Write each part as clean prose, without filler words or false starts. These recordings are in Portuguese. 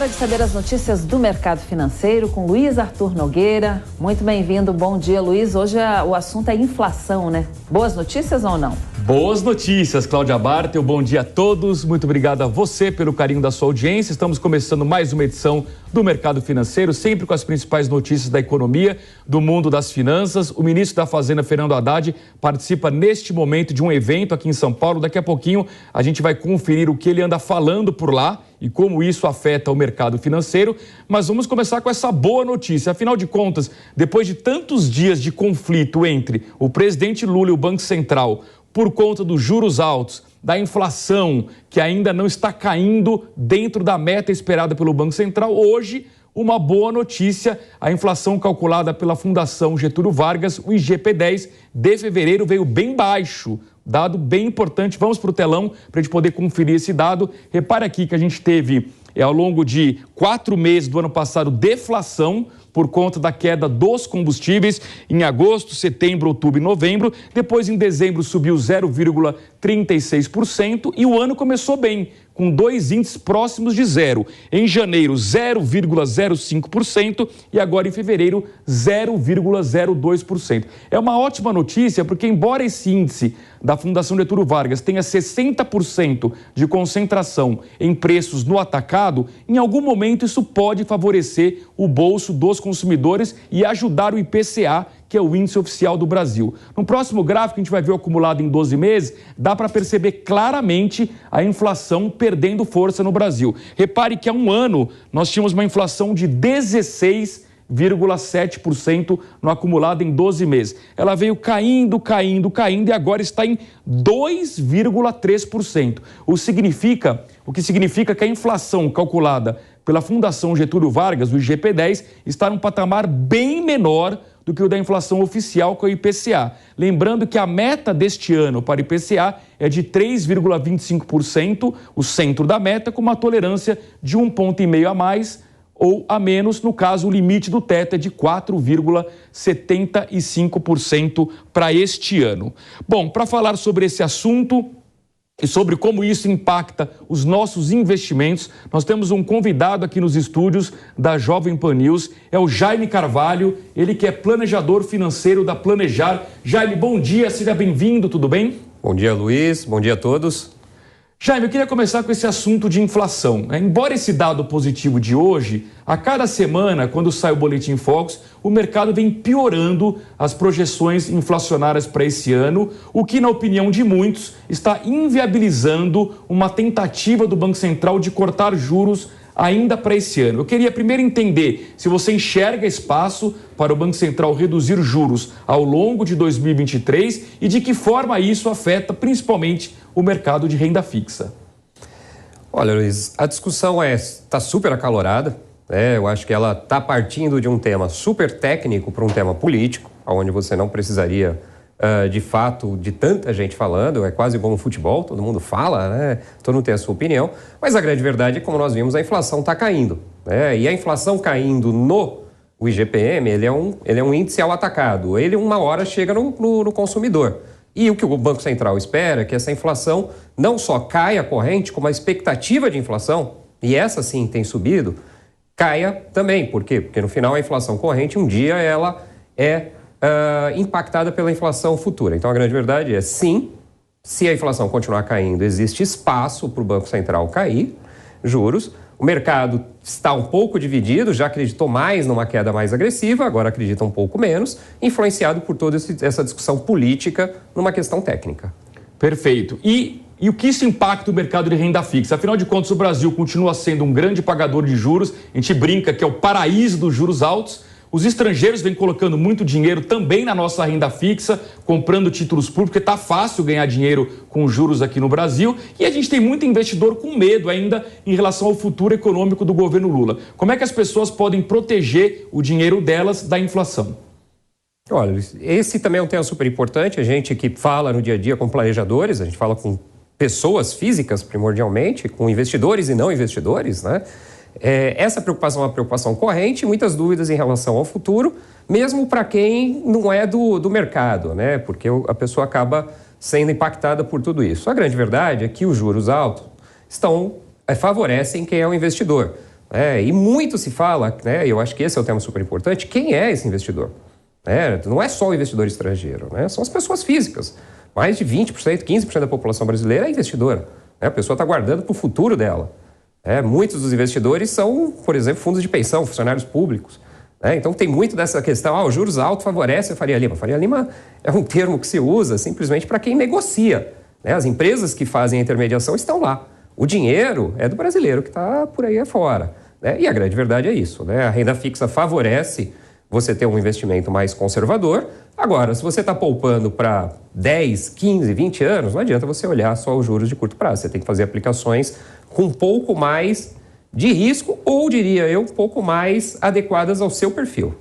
Hora de saber as notícias do mercado financeiro com Luiz Arthur Nogueira. Muito bem-vindo, bom dia, Luiz. Hoje o assunto é inflação, né? Boas notícias ou não? Boas notícias, Cláudia Bartel. Bom dia a todos. Muito obrigado a você pelo carinho da sua audiência. Estamos começando mais uma edição do Mercado Financeiro, sempre com as principais notícias da economia, do mundo das finanças. O ministro da Fazenda, Fernando Haddad, participa neste momento de um evento aqui em São Paulo. Daqui a pouquinho a gente vai conferir o que ele anda falando por lá e como isso afeta o mercado financeiro. Mas vamos começar com essa boa notícia. Afinal de contas, depois de tantos dias de conflito entre o presidente Lula e o Banco Central, por conta dos juros altos, da inflação que ainda não está caindo dentro da meta esperada pelo Banco Central, hoje uma boa notícia: a inflação calculada pela Fundação Getúlio Vargas, o IGP-10 de fevereiro, veio bem baixo. Dado bem importante. Vamos para o telão para a gente poder conferir esse dado. Repare aqui que a gente teve, ao longo de 4 meses do ano passado, deflação por conta da queda dos combustíveis em agosto, setembro, outubro e novembro. Depois, em dezembro, subiu 0,36% e o ano começou bem, com 2 índices próximos de zero. Em janeiro, 0,05% e agora em fevereiro, 0,02%. É uma ótima notícia porque, embora esse índice da Fundação Getúlio Vargas tenha 60% de concentração em preços no atacado, em algum momento isso pode favorecer o bolso dos consumidores e ajudar o IPCA, que é o índice oficial do Brasil. No próximo gráfico, a gente vai ver o acumulado em 12 meses, dá para perceber claramente a inflação perdendo força no Brasil. Repare que há um ano nós tínhamos uma inflação de 16,7% no acumulado em 12 meses. Ela veio caindo e agora está em 2,3%. O que significa que a inflação calculada pela Fundação Getúlio Vargas, o IGP-10, está num patamar bem menor do que o da inflação oficial, que é o IPCA. Lembrando que a meta deste ano para o IPCA é de 3,25%, o centro da meta, com uma tolerância de 1,5 ponto a mais ou a menos. No caso, o limite do teto é de 4,75% para este ano. Bom, para falar sobre esse assunto e sobre como isso impacta os nossos investimentos, nós temos um convidado aqui nos estúdios da Jovem Pan News, é o Jaime Carvalho, ele que é planejador financeiro da Planejar. Jaime, bom dia, seja bem-vindo, tudo bem? Bom dia, Luiz, bom dia a todos. Jaime, eu queria começar com esse assunto de inflação. Embora esse dado positivo de hoje, a cada semana, quando sai o Boletim Focus, o mercado vem piorando as projeções inflacionárias para esse ano, o que, na opinião de muitos, está inviabilizando uma tentativa do Banco Central de cortar juros ainda para esse ano. Eu queria primeiro entender se você enxerga espaço para o Banco Central reduzir juros ao longo de 2023 e de que forma isso afeta principalmente o mercado de renda fixa. Olha, Luiz, a discussão está super acalorada. Eu acho que ela está partindo de um tema super técnico para um tema político, onde você não precisaria, de fato, de tanta gente falando. É quase como futebol, todo mundo fala, né? Todo mundo tem a sua opinião. Mas a grande verdade é que, como nós vimos, a inflação está caindo. E a inflação caindo o IGPM, ele é um índice ao atacado. Ele, uma hora, chega no consumidor. E o que o Banco Central espera é que essa inflação não só caia corrente, como a expectativa de inflação, e essa sim tem subido, caia também. Por quê? Porque no final a inflação corrente, um dia ela é impactada pela inflação futura. Então a grande verdade é sim, se a inflação continuar caindo, existe espaço para o Banco Central cair juros. O mercado está um pouco dividido, já acreditou mais numa queda mais agressiva, agora acredita um pouco menos, influenciado por toda essa discussão política numa questão técnica. Perfeito. E o que isso impacta o mercado de renda fixa? Afinal de contas, o Brasil continua sendo um grande pagador de juros, a gente brinca que é o paraíso dos juros altos. Os estrangeiros vêm colocando muito dinheiro também na nossa renda fixa, comprando títulos públicos, porque está fácil ganhar dinheiro com juros aqui no Brasil. E a gente tem muito investidor com medo ainda em relação ao futuro econômico do governo Lula. Como é que as pessoas podem proteger o dinheiro delas da inflação? Olha, esse também é um tema super importante. A gente que fala no dia a dia com planejadores, a gente fala com pessoas físicas primordialmente, com investidores e não investidores, né? Essa preocupação é uma preocupação corrente, muitas dúvidas em relação ao futuro, mesmo para quem não é do mercado, né? Porque a pessoa acaba sendo impactada por tudo isso. A grande verdade é que os juros altos favorecem quem é o investidor. E muito se fala, eu acho que esse é o tema super importante, quem é esse investidor? Não é só o investidor estrangeiro, são as pessoas físicas. Mais de 20%, 15% da população brasileira é investidora. A pessoa está guardando para o futuro dela. Muitos dos investidores são, por exemplo, fundos de pensão, funcionários públicos. Então tem muito dessa questão, os juros altos favorecem a Faria Lima. Faria Lima é um termo que se usa simplesmente para quem negocia. As empresas que fazem a intermediação estão lá. O dinheiro é do brasileiro que está por aí afora. E a grande verdade é isso. A renda fixa favorece você ter um investimento mais conservador. Agora, se você está poupando para 10, 15, 20 anos, não adianta você olhar só os juros de curto prazo. Você tem que fazer aplicações com um pouco mais de risco ou, diria eu, um pouco mais adequadas ao seu perfil.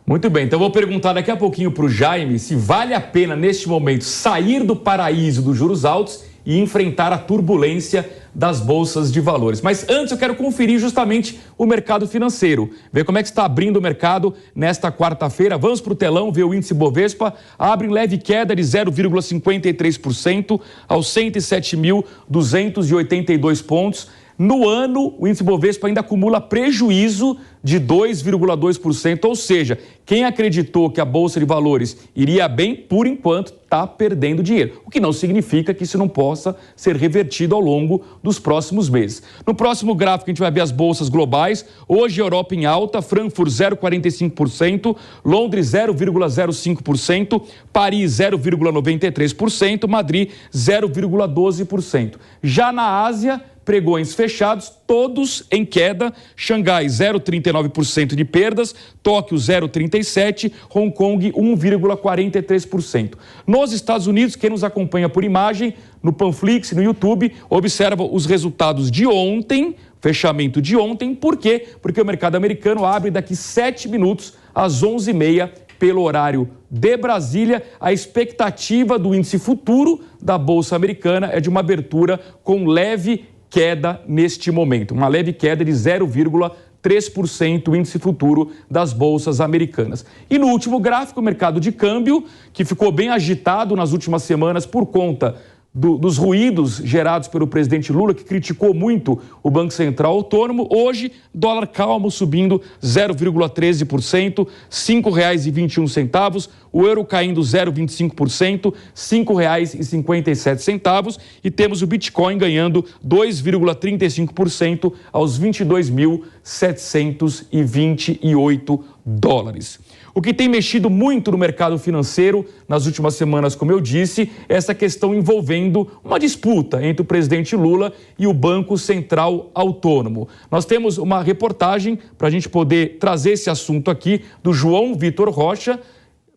Muito bem, então eu vou perguntar daqui a pouquinho para o Jaime se vale a pena, neste momento, sair do paraíso dos juros altos e enfrentar a turbulência das bolsas de valores. Mas antes eu quero conferir justamente o mercado financeiro, ver como é que está abrindo o mercado nesta quarta-feira. Vamos para o telão ver o índice Bovespa, abre em leve queda de 0,53% aos 107.282 pontos. No ano, o índice Bovespa ainda acumula prejuízo de 2,2%, ou seja, quem acreditou que a Bolsa de Valores iria bem, por enquanto, está perdendo dinheiro. O que não significa que isso não possa ser revertido ao longo dos próximos meses. No próximo gráfico, a gente vai ver as bolsas globais. Hoje, Europa em alta, Frankfurt 0,45%, Londres 0,05%, Paris 0,93%, Madrid 0,12%. Já na Ásia, pregões fechados, todos em queda. Xangai 0,39% de perdas, Tóquio 0,37%, Hong Kong 1,43%. Nos Estados Unidos, quem nos acompanha por imagem, no Panflix, no YouTube, observa os resultados de ontem, fechamento de ontem. Por quê? Porque o mercado americano abre daqui 7 minutos, às 11h30, pelo horário de Brasília. A expectativa do índice futuro da Bolsa Americana é de uma abertura com leve queda neste momento, uma leve queda de 0,3% o índice futuro das bolsas americanas. E no último gráfico, o mercado de câmbio, que ficou bem agitado nas últimas semanas por conta dos ruídos gerados pelo presidente Lula, que criticou muito o Banco Central Autônomo. Hoje, dólar calmo subindo 0,13%, R$ 5,21. O euro caindo 0,25%, R$ 5,57. E temos o Bitcoin ganhando 2,35% aos 22.728 dólares. O que tem mexido muito no mercado financeiro nas últimas semanas, como eu disse, é essa questão envolvendo uma disputa entre o presidente Lula e o Banco Central Autônomo. Nós temos uma reportagem para a gente poder trazer esse assunto aqui do João Vitor Rocha,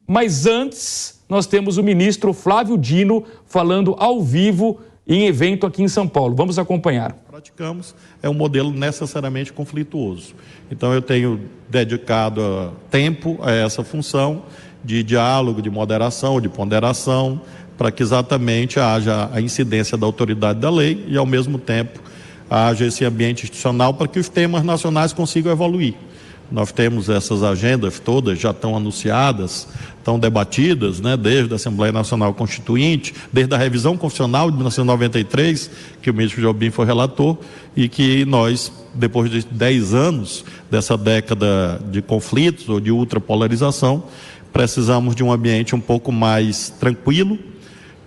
mas antes nós temos o ministro Flávio Dino falando ao vivo em evento aqui em São Paulo. Vamos acompanhar. Praticamos é um modelo necessariamente conflituoso. Então eu tenho dedicado tempo a essa função de diálogo, de moderação, de ponderação, para que exatamente haja a incidência da autoridade da lei e ao mesmo tempo haja esse ambiente institucional para que os temas nacionais consigam evoluir. Nós temos essas agendas todas, já estão anunciadas, estão debatidas, desde a Assembleia Nacional Constituinte, desde a revisão constitucional de 1993, que o ministro Jobim foi relator, e que nós, depois de 10 anos dessa década de conflitos ou de ultrapolarização, precisamos de um ambiente um pouco mais tranquilo,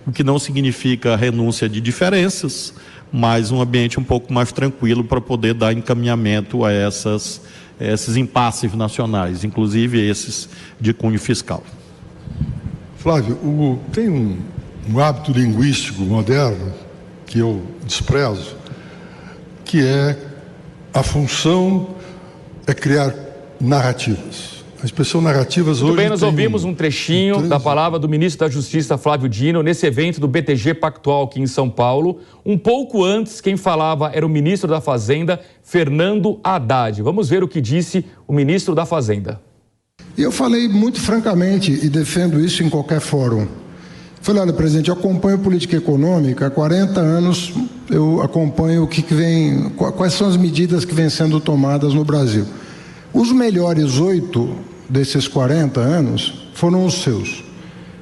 o que não significa renúncia de diferenças, mas um ambiente um pouco mais tranquilo para poder dar encaminhamento a esses impasses nacionais, inclusive esses de cunho fiscal. Flávio, tem um hábito linguístico moderno que eu desprezo, que é a função é criar narrativas. A expressão narrativas hoje... Muito bem, nós ouvimos um trechinho da palavra do ministro da Justiça, Flávio Dino, nesse evento do BTG Pactual aqui em São Paulo. Um pouco antes, quem falava era o ministro da Fazenda, Fernando Haddad. Vamos ver o que disse o ministro da Fazenda. Eu falei muito francamente, e defendo isso em qualquer fórum. Falei, olha, presidente, eu acompanho política econômica há 40 anos, eu acompanho quais são as medidas que vêm sendo tomadas no Brasil. Os melhores 8 desses 40 anos foram os seus.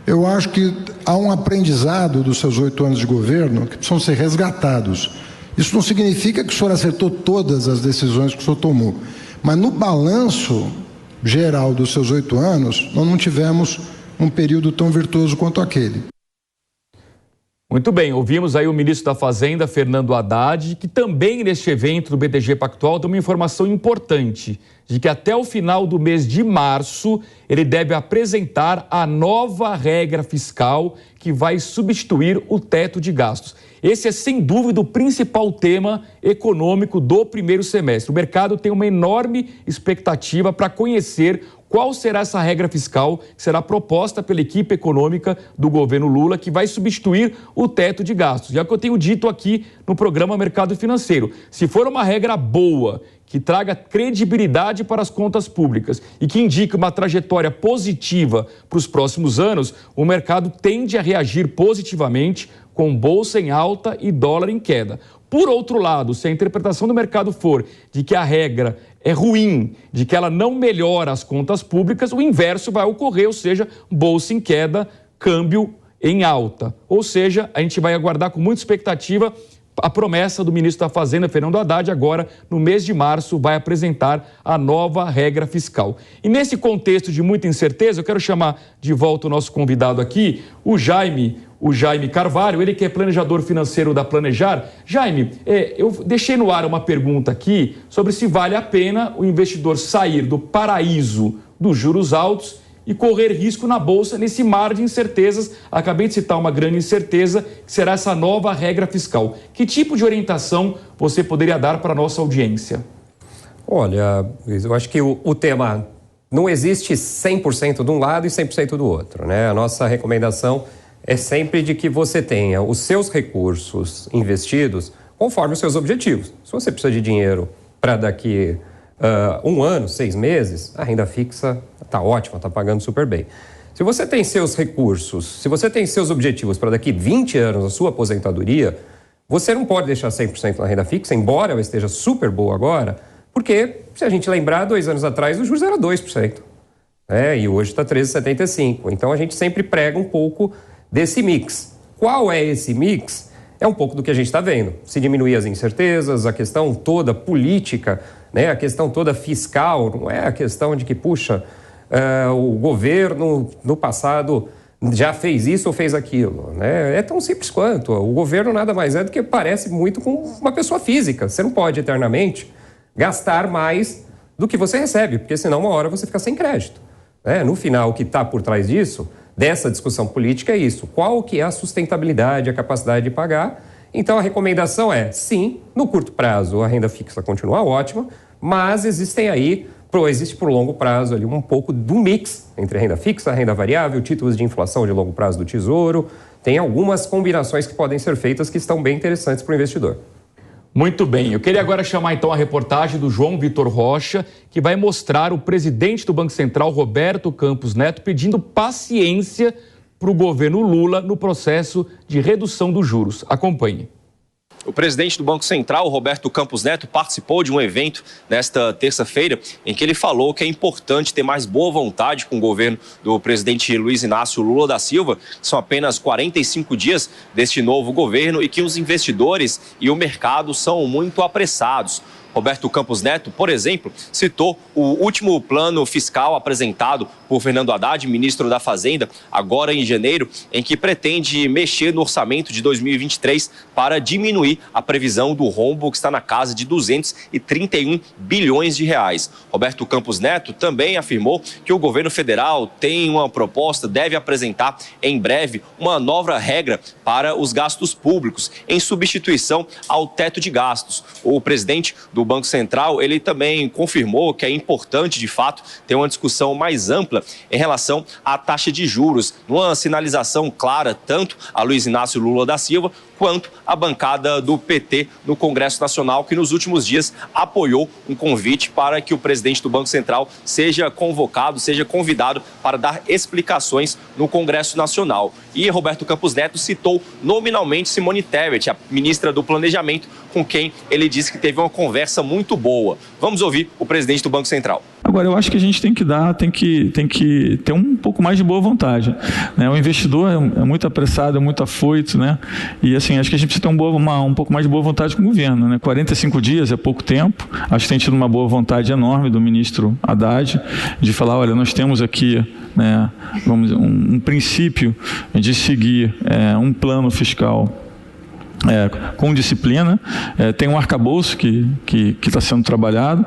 Eu acho que há um aprendizado dos seus 8 anos de governo que precisam ser resgatados. Isso não significa que o senhor acertou todas as decisões que o senhor tomou, mas no balanço geral dos seus 8 anos, nós não tivemos um período tão virtuoso quanto aquele. Muito bem, ouvimos aí o ministro da Fazenda, Fernando Haddad, que também neste evento do BTG Pactual deu uma informação importante, de que até o final do mês de março ele deve apresentar a nova regra fiscal que vai substituir o teto de gastos. Esse é, sem dúvida, o principal tema econômico do primeiro semestre. O mercado tem uma enorme expectativa para conhecer qual será essa regra fiscal que será proposta pela equipe econômica do governo Lula, que vai substituir o teto de gastos. E é o que eu tenho dito aqui no programa Mercado Financeiro. Se for uma regra boa, que traga credibilidade para as contas públicas e que indique uma trajetória positiva para os próximos anos, o mercado tende a reagir positivamente com bolsa em alta e dólar em queda. Por outro lado, se a interpretação do mercado for de que a regra é ruim, de que ela não melhora as contas públicas, o inverso vai ocorrer, ou seja, bolsa em queda, câmbio em alta. Ou seja, a gente vai aguardar com muita expectativa a promessa do ministro da Fazenda, Fernando Haddad, agora no mês de março vai apresentar a nova regra fiscal. E nesse contexto de muita incerteza, eu quero chamar de volta o nosso convidado aqui, o Jaime Carvalho, ele que é planejador financeiro da Planejar. Jaime, eu deixei no ar uma pergunta aqui sobre se vale a pena o investidor sair do paraíso dos juros altos e correr risco na Bolsa nesse mar de incertezas. Acabei de citar uma grande incerteza, que será essa nova regra fiscal. Que tipo de orientação você poderia dar para a nossa audiência? Olha, eu acho que o tema não existe 100% de um lado e 100% do outro, né? A nossa recomendação é sempre de que você tenha os seus recursos investidos conforme os seus objetivos. Se você precisa de dinheiro para daqui 1 ano, 6 meses, a renda fixa está ótima, está pagando super bem. Se você tem seus recursos, se você tem seus objetivos para daqui 20 anos, a sua aposentadoria, você não pode deixar 100% na renda fixa, embora ela esteja super boa agora, porque, se a gente lembrar, 2 anos atrás os juros era 2%, e hoje está 13,75%. Então, a gente sempre prega um pouco desse mix. Qual é esse mix? É um pouco do que a gente está vendo. Se diminuir as incertezas, a questão toda política, né, a questão toda fiscal, não é a questão de que, o governo no passado já fez isso ou fez aquilo, né? É tão simples quanto. O governo nada mais é do que parece muito com uma pessoa física. Você não pode eternamente gastar mais do que você recebe, porque senão uma hora você fica sem crédito. No final, o que está por trás disso, dessa discussão política, é isso. Qual que é a sustentabilidade, a capacidade de pagar? Então, a recomendação é, sim, no curto prazo a renda fixa continua ótima, mas existe por longo prazo ali um pouco do mix entre renda fixa, renda variável, títulos de inflação de longo prazo do Tesouro. Tem algumas combinações que podem ser feitas que estão bem interessantes para o investidor. Muito bem, eu queria agora chamar então a reportagem do João Vitor Rocha, que vai mostrar o presidente do Banco Central, Roberto Campos Neto, pedindo paciência para o governo Lula no processo de redução dos juros. Acompanhe. O presidente do Banco Central, Roberto Campos Neto, participou de um evento nesta terça-feira em que ele falou que é importante ter mais boa vontade com o governo do presidente Luiz Inácio Lula da Silva. São apenas 45 dias deste novo governo e que os investidores e o mercado são muito apressados. Roberto Campos Neto, por exemplo, citou o último plano fiscal apresentado por Fernando Haddad, ministro da Fazenda, agora em janeiro, em que pretende mexer no orçamento de 2023 para diminuir a previsão do rombo que está na casa de 231 bilhões de reais. Roberto Campos Neto também afirmou que o governo federal tem uma proposta, deve apresentar em breve uma nova regra para os gastos públicos, em substituição ao teto de gastos. O presidente do Banco Central, ele também confirmou que é importante, de fato, ter uma discussão mais ampla em relação à taxa de juros, numa sinalização clara tanto a Luiz Inácio Lula da Silva quanto a bancada do PT no Congresso Nacional, que nos últimos dias apoiou um convite para que o presidente do Banco Central seja convocado, seja convidado para dar explicações no Congresso Nacional. E Roberto Campos Neto citou nominalmente Simone Tebet, a ministra do Planejamento, com quem ele disse que teve uma conversa muito boa. Vamos ouvir o presidente do Banco Central. Agora, eu acho que a gente tem que ter um pouco mais de boa vontade, né? O investidor é muito apressado, é muito afoito, né? E assim, acho que a gente precisa ter um pouco mais de boa vontade com o governo, né? 45 dias é pouco tempo. Acho que tem tido uma boa vontade enorme do ministro Haddad de falar, olha, nós temos aqui, né, um princípio de seguir um plano fiscal com disciplina, tem um arcabouço que está sendo trabalhado,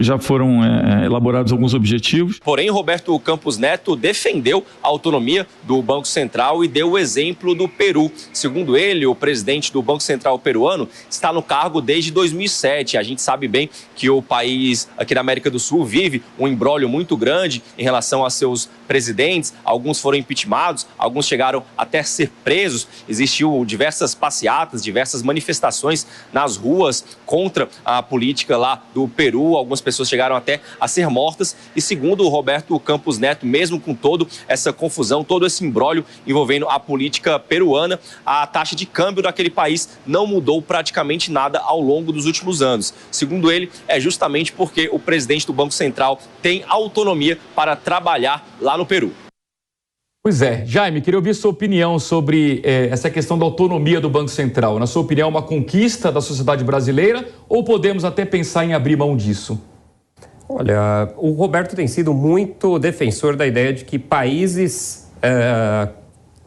já foram elaborados alguns objetivos. Porém, Roberto Campos Neto defendeu a autonomia do Banco Central e deu o exemplo do Peru. Segundo ele, o presidente do Banco Central peruano está no cargo desde 2007. A gente sabe bem que o país aqui da América do Sul vive um imbróglio muito grande em relação a seus presidentes. Alguns foram impeachmentados, alguns chegaram até ser presos. Existiu diversas passeatas, diversas manifestações nas ruas contra a política lá do Peru. Algumas pessoas chegaram até a ser mortas. E segundo o Roberto Campos Neto, mesmo com toda essa confusão, todo esse imbróglio envolvendo a política peruana, a taxa de câmbio daquele país não mudou praticamente nada ao longo dos últimos anos. Segundo ele, é justamente porque o presidente do Banco Central tem autonomia para trabalhar lá no Peru. Pois é. Jaime, queria ouvir sua opinião sobre essa questão da autonomia do Banco Central. Na sua opinião, é uma conquista da sociedade brasileira ou podemos até pensar em abrir mão disso? Olha, o Roberto tem sido muito defensor da ideia de que países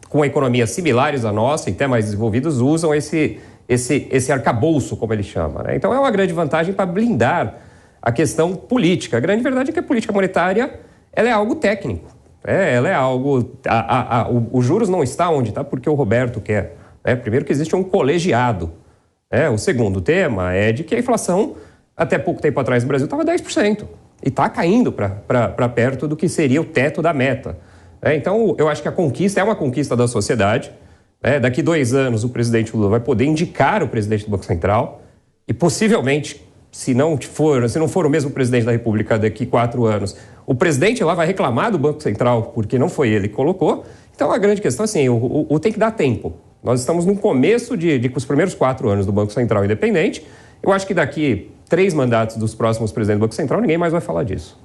com economias similares à nossa, e até mais desenvolvidos, usam esse arcabouço, como ele chama, né? Então é uma grande vantagem para blindar a questão política. A grande verdade é que a política monetária ela é algo técnico. Ela é algo... Os juros não está onde está porque o Roberto quer. Primeiro que existe um colegiado. O segundo tema é de que a inflação, até pouco tempo atrás no Brasil, estava 10%. E está caindo para perto do que seria o teto da meta. Então, eu acho que a conquista é uma conquista da sociedade. Daqui 2 anos, o presidente Lula vai poder indicar o presidente do Banco Central e possivelmente, se não for o mesmo presidente da República daqui 4 anos, o presidente lá vai reclamar do Banco Central porque não foi ele que colocou. Então, a grande questão é assim, tem que dar tempo. Nós estamos no começo de os primeiros 4 anos do Banco Central independente. Eu acho que daqui 3 mandatos dos próximos presidentes do Banco Central, ninguém mais vai falar disso.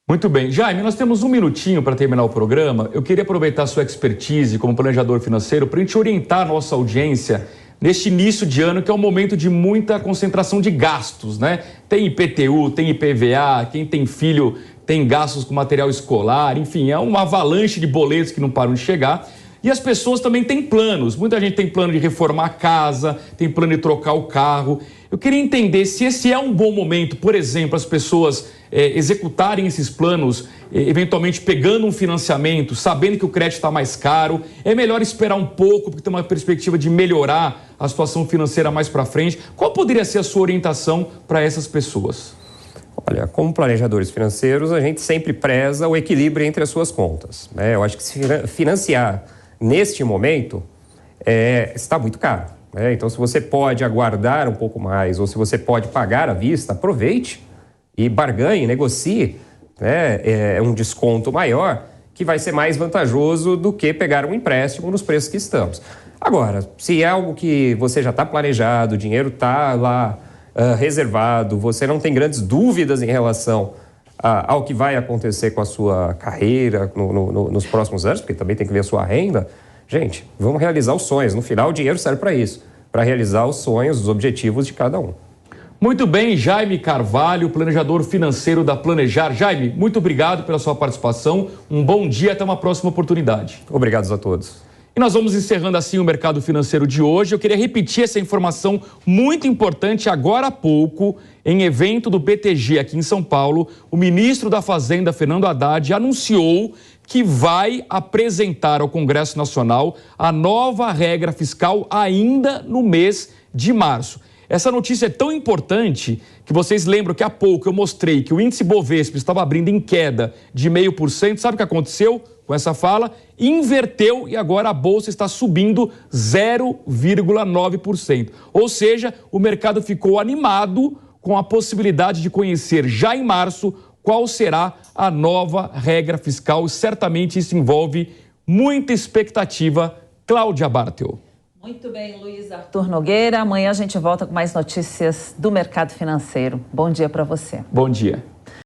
Muito bem. Jaime, nós temos 1 minutinho para terminar o programa. Eu queria aproveitar a sua expertise como planejador financeiro para a gente orientar a nossa audiência neste início de ano, que é um momento de muita concentração de gastos, né? Tem IPTU, tem IPVA, quem tem filho tem gastos com material escolar, enfim, é uma avalanche de boletos que não param de chegar. E as pessoas também têm planos. Muita gente tem plano de reformar a casa, tem plano de trocar o carro. Eu queria entender se esse é um bom momento, por exemplo, as pessoas executarem esses planos, eventualmente pegando um financiamento, sabendo que o crédito está mais caro. É melhor esperar um pouco, porque tem uma perspectiva de melhorar a situação financeira mais para frente. Qual poderia ser a sua orientação para essas pessoas? Olha, como planejadores financeiros, a gente sempre preza o equilíbrio entre as suas contas. Eu acho que se financiar neste momento está muito caro. Então, se você pode aguardar um pouco mais ou se você pode pagar à vista, aproveite e barganhe, negocie um desconto maior que vai ser mais vantajoso do que pegar um empréstimo nos preços que estamos. Agora, se é algo que você já está planejado, o dinheiro está lá reservado, você não tem grandes dúvidas em relação ao que vai acontecer com a sua carreira nos próximos anos, porque também tem que ver a sua renda. Gente, vamos realizar os sonhos. No final, o dinheiro serve para isso, para realizar os sonhos, os objetivos de cada um. Muito bem, Jaime Carvalho, planejador financeiro da Planejar. Jaime, muito obrigado pela sua participação. Um bom dia, até uma próxima oportunidade. Obrigado a todos. E nós vamos encerrando assim o mercado financeiro de hoje. Eu queria repetir essa informação muito importante agora há pouco, em evento do BTG aqui em São Paulo. O ministro da Fazenda, Fernando Haddad, anunciou que vai apresentar ao Congresso Nacional a nova regra fiscal ainda no mês de março. Essa notícia é tão importante que vocês lembram que há pouco eu mostrei que o índice Bovespa estava abrindo em queda de 0,5%. Sabe o que aconteceu com essa fala? Inverteu e agora a Bolsa está subindo 0,9%. Ou seja, o mercado ficou animado com a possibilidade de conhecer já em março qual será a nova regra fiscal. Certamente isso envolve muita expectativa. Cláudia Bartel. Muito bem, Luiz Arthur Nogueira. Amanhã a gente volta com mais notícias do mercado financeiro. Bom dia para você. Bom dia.